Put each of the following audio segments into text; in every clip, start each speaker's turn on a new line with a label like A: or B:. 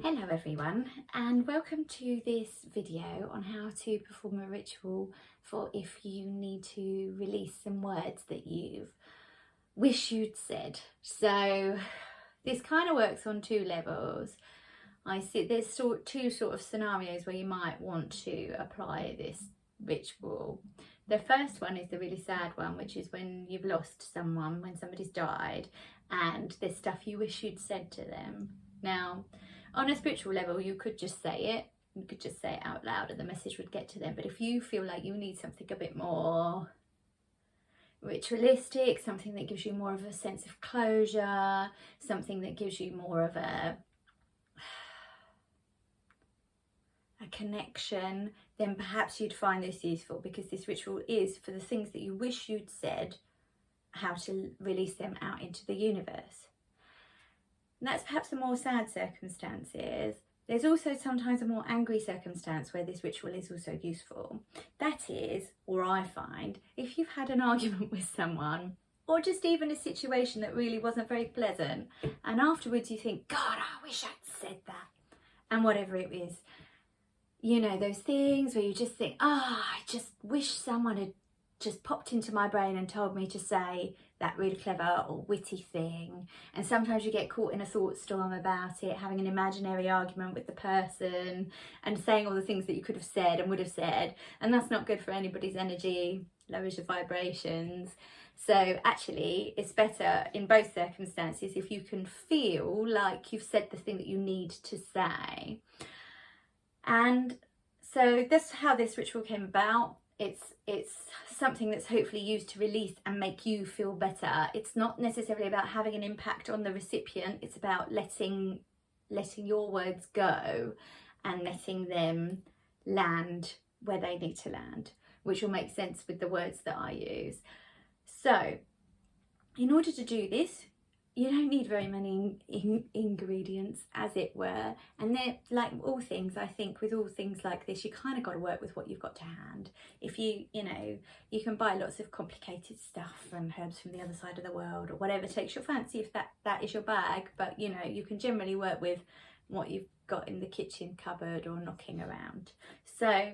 A: Hello everyone, and welcome to this video on how to perform a ritual for if you need to release some words that you wish you'd said. So this kind of works on two levels. I see there's two sort of scenarios where you might want to apply this ritual. The first one is the really sad one, which is when you've lost someone, when somebody's died, and there's stuff you wish you'd said to them. Now, on a spiritual level, you could just say it. You could just say it out loud and the message would get to them. But if you feel like you need something a bit more ritualistic, something that gives you more of a sense of closure, something that gives you more of a connection, then perhaps you'd find this useful, because this ritual is for the things that you wish you'd said, how to release them out into the universe. And that's perhaps the more sad circumstances. There's also sometimes a more angry circumstance where this ritual is also useful. That is, or I find, if you've had an argument with someone, or just even a situation that really wasn't very pleasant, and afterwards you think, God, I wish I'd said that, and whatever it is. You know, those things where you just think, I just wish someone had just popped into my brain and told me to say that really clever or witty thing. And sometimes you get caught in a thought storm about it, having an imaginary argument with the person and saying all the things that you could have said and would have said, and that's not good for anybody's energy, lowers your vibrations. So actually it's better in both circumstances if you can feel like you've said the thing that you need to say. And so that's how this ritual came about. It's something that's hopefully used to release and make you feel better. It's not necessarily about having an impact on the recipient. It's about letting your words go and letting them land where they need to land, which will make sense with the words that I use. So in order to do this, you don't need very many ingredients, as it were. And they're like all things, I think with all things like this, you kind of got to work with what you've got to hand. If you can buy lots of complicated stuff and herbs from the other side of the world or whatever takes your fancy, if that is your bag. But you can generally work with what you've got in the kitchen cupboard or knocking around. So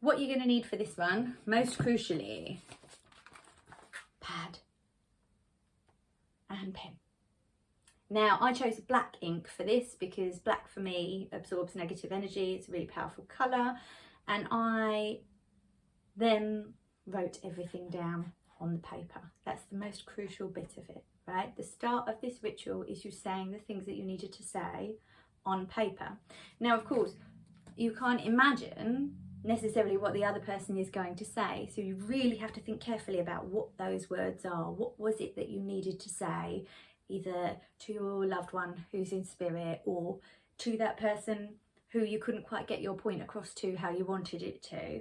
A: what you're going to need for this one, most crucially, pad and pen. Now, I chose black ink for this because black for me absorbs negative energy. It's a really powerful colour. And I then wrote everything down on the paper. That's the most crucial bit of it, right? The start of this ritual is you saying the things that you needed to say on paper. Now, of course, you can't imagine necessarily what the other person is going to say. So you really have to think carefully about what those words are. What was it that you needed to say, either to your loved one who's in spirit or to that person who you couldn't quite get your point across to how you wanted it to.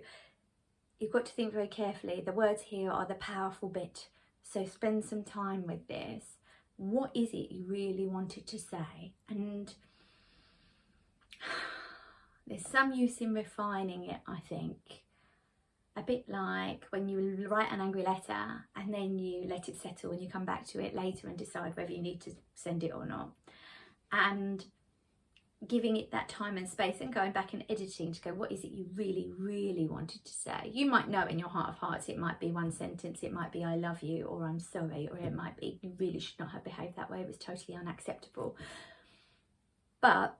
A: You've got to think very carefully. The words here are the powerful bit. So spend some time with this. What is it you really wanted to say? And there's some use in refining it, I think. A bit like when you write an angry letter and then you let it settle and you come back to it later and decide whether you need to send it or not. And giving it that time and space and going back and editing to go, what is it you really, really wanted to say? You might know in your heart of hearts, it might be one sentence, it might be I love you or I'm sorry, or it might be you really should not have behaved that way, it was totally unacceptable. But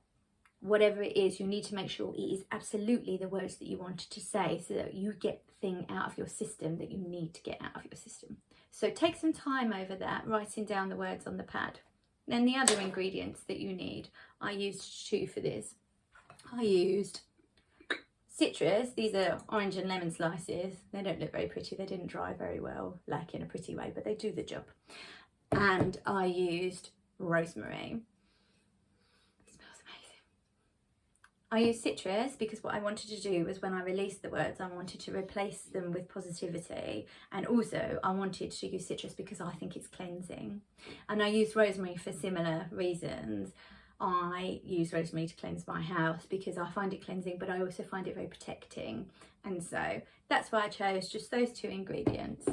A: whatever it is, you need to make sure it is absolutely the words that you wanted to say so that you get the thing out of your system that you need to get out of your system. So take some time over that, writing down the words on the pad. Then the other ingredients that you need, I used two for this. I used citrus. These are orange and lemon slices. They don't look very pretty. They didn't dry very well, like in a pretty way, but they do the job. And I used rosemary. I used citrus because what I wanted to do was when I released the words, I wanted to replace them with positivity. And also I wanted to use citrus because I think it's cleansing. And I used rosemary for similar reasons. I use rosemary to cleanse my house because I find it cleansing, but I also find it very protecting. And so that's why I chose just those two ingredients.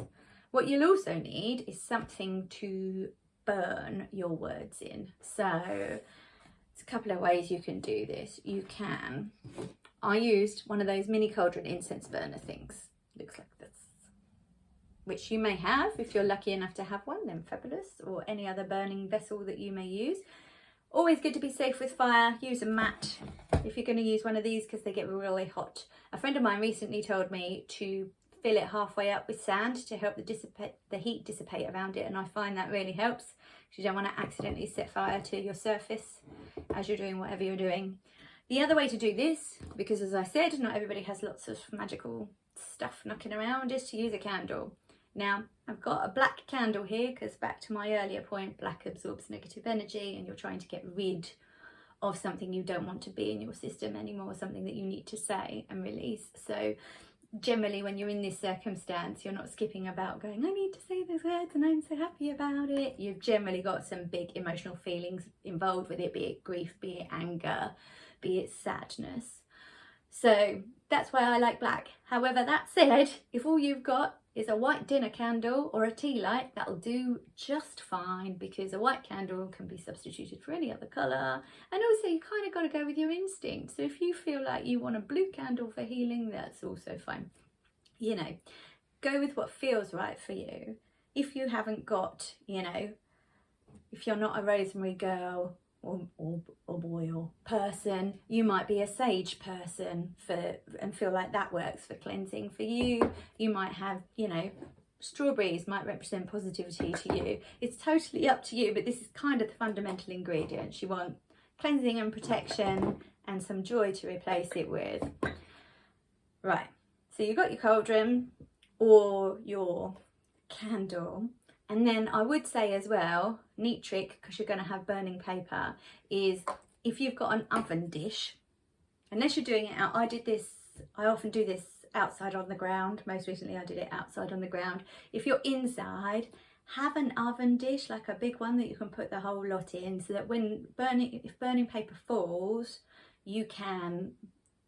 A: What you'll also need is something to burn your words in. So There's a couple of ways you can do this. You can, I used one of those mini cauldron incense burner things. Looks like this. Which you may have if you're lucky enough to have one, then fabulous. Or any other burning vessel that you may use. Always good to be safe with fire. Use a mat if you're going to use one of these because they get really hot. A friend of mine recently told me to fill it halfway up with sand to help the heat dissipate around it, and I find that really helps because you don't want to accidentally set fire to your surface as you're doing whatever you're doing. The other way to do this, because as I said, not everybody has lots of magical stuff knocking around, is to use a candle. Now, I've got a black candle here because back to my earlier point, black absorbs negative energy and you're trying to get rid of something you don't want to be in your system anymore, something that you need to say and release. So generally when you're in this circumstance, you're not skipping about going, I need to say those words and I'm so happy about it. You've generally got some big emotional feelings involved with it, be it grief, be it anger, be it sadness. So that's why I like black. However, that said, if all you've got is a white dinner candle or a tea light, that'll do just fine because a white candle can be substituted for any other colour. And also you kind of got to go with your instinct. So if you feel like you want a blue candle for healing, that's also fine. You know, go with what feels right for you. If you haven't got, you know, if you're not a Rosemary girl or boy or person, you might be a sage person and feel like that works for cleansing for you. You might have, you know, strawberries might represent positivity to you. It's totally up to you, but this is kind of the fundamental ingredients. You want cleansing and protection and some joy to replace it with. Right, so you've got your cauldron or your candle. And then I would say as well, neat trick, because you're going to have burning paper, is if you've got an oven dish, unless you're doing it out, I often do this outside on the ground. Most recently I did it outside on the ground. If you're inside, have an oven dish, like a big one that you can put the whole lot in, so that if burning paper falls, you can,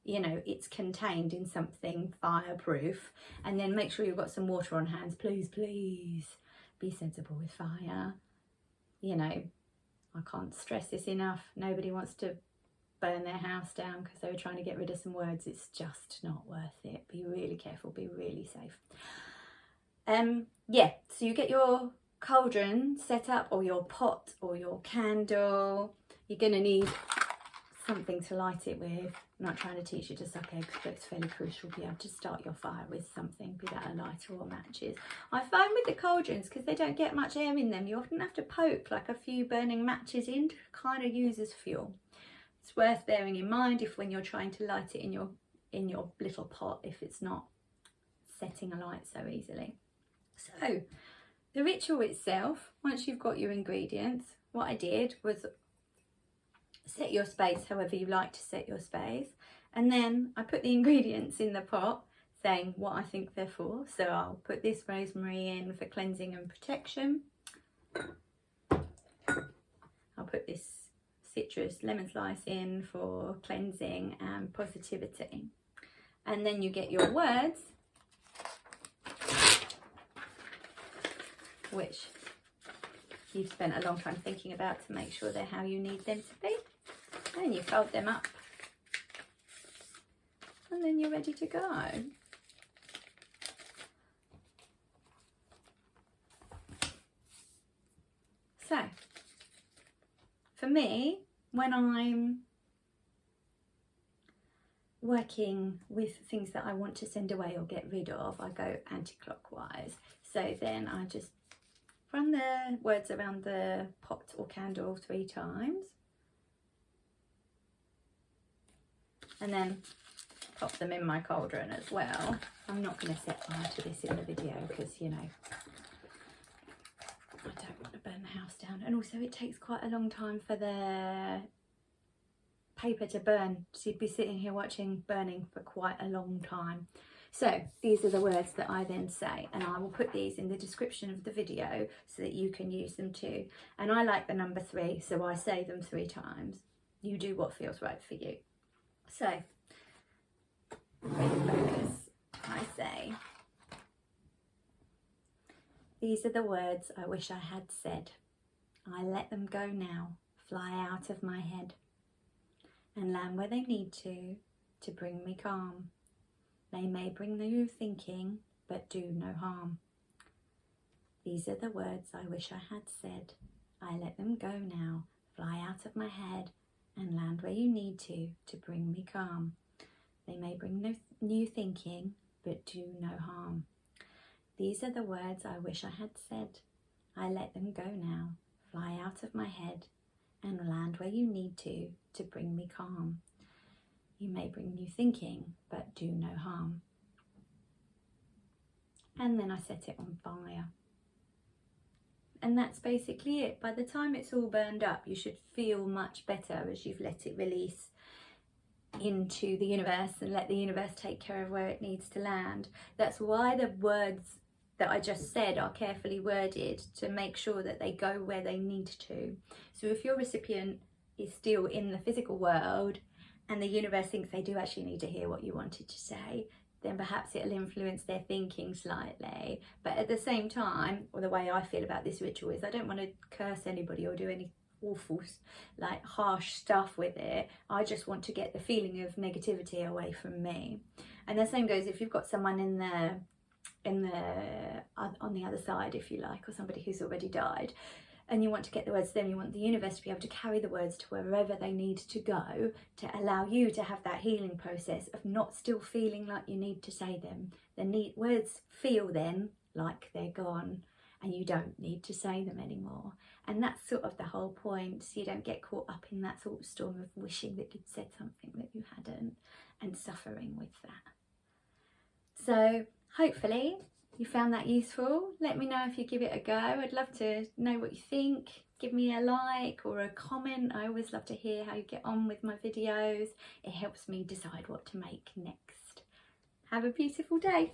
A: you know, it's contained in something fireproof. And then make sure you've got some water on hands, please, please. Be sensible with fire. You know, I can't stress this enough. Nobody wants to burn their house down because they were trying to get rid of some words. It's just not worth it. Be really careful, be really safe. Yeah, so you get your cauldron set up, or your pot or your candle. You're going to need something to light it with. I'm not trying to teach you to suck eggs, but it's fairly crucial to be able to start your fire with something, be that a lighter or matches. I find with the cauldrons, because they don't get much air in them, you often have to poke like a few burning matches in to kind of use as fuel. It's worth bearing in mind if when you're trying to light it in your little pot, if it's not setting alight so easily. So the ritual itself, once you've got your ingredients, what I did was set your space however you like to set your space, and then I put the ingredients in the pot saying what I think they're for. So I'll put this rosemary in for cleansing and protection. I'll put this citrus lemon slice in for cleansing and positivity. And then you get your words, which you've spent a long time thinking about to make sure they're how you need them to be. And you fold them up. And then you're ready to go. So, for me, when I'm working with things that I want to send away or get rid of, I go anti-clockwise. So then I just run the words around the pot or candle 3 times. And then pop them in my cauldron as well. I'm not going to set fire to this in the video because, you know, I don't want to burn the house down. And also it takes quite a long time for the paper to burn. So you'd be sitting here watching burning for quite a long time. So these are the words that I then say, and I will put these in the description of the video so that you can use them too. And I like the number 3, so I say them 3 times. You do what feels right for you. So, ready focus, I say, these are the words I wish I had said. I let them go now, fly out of my head. and land where they need to bring me calm. They may bring new thinking, but do no harm. These are the words I wish I had said. I let them go now, fly out of my head, and land where you need to bring me calm. They may bring no new thinking, but do no harm. These are the words I wish I had said. I let them go now, fly out of my head, and land where you need to bring me calm. You may bring new thinking, but do no harm. And then I set it on fire. And that's basically it. By the time it's all burned up, you should feel much better as you've let it release into the universe and let the universe take care of where it needs to land. That's why the words that I just said are carefully worded to make sure that they go where they need to. So if your recipient is still in the physical world and the universe thinks they do actually need to hear what you wanted to say, then perhaps it'll influence their thinking slightly. But at the same time, or the way I feel about this ritual is I don't want to curse anybody or do any awful, like, harsh stuff with it. I just want to get the feeling of negativity away from me. And the same goes if you've got someone on the other side, if you like, or somebody who's already died, and you want to get the words to them, you want the universe to be able to carry the words to wherever they need to go to allow you to have that healing process of not still feeling like you need to say them. Words feel then like they're gone and you don't need to say them anymore. And that's sort of the whole point, so you don't get caught up in that sort of storm of wishing that you'd said something that you hadn't and suffering with that. So hopefully you found that useful. Let me know if you give it a go. I'd love to know what you think. Give me a like or a comment. I always love to hear how you get on with my videos. It helps me decide what to make next. Have a beautiful day.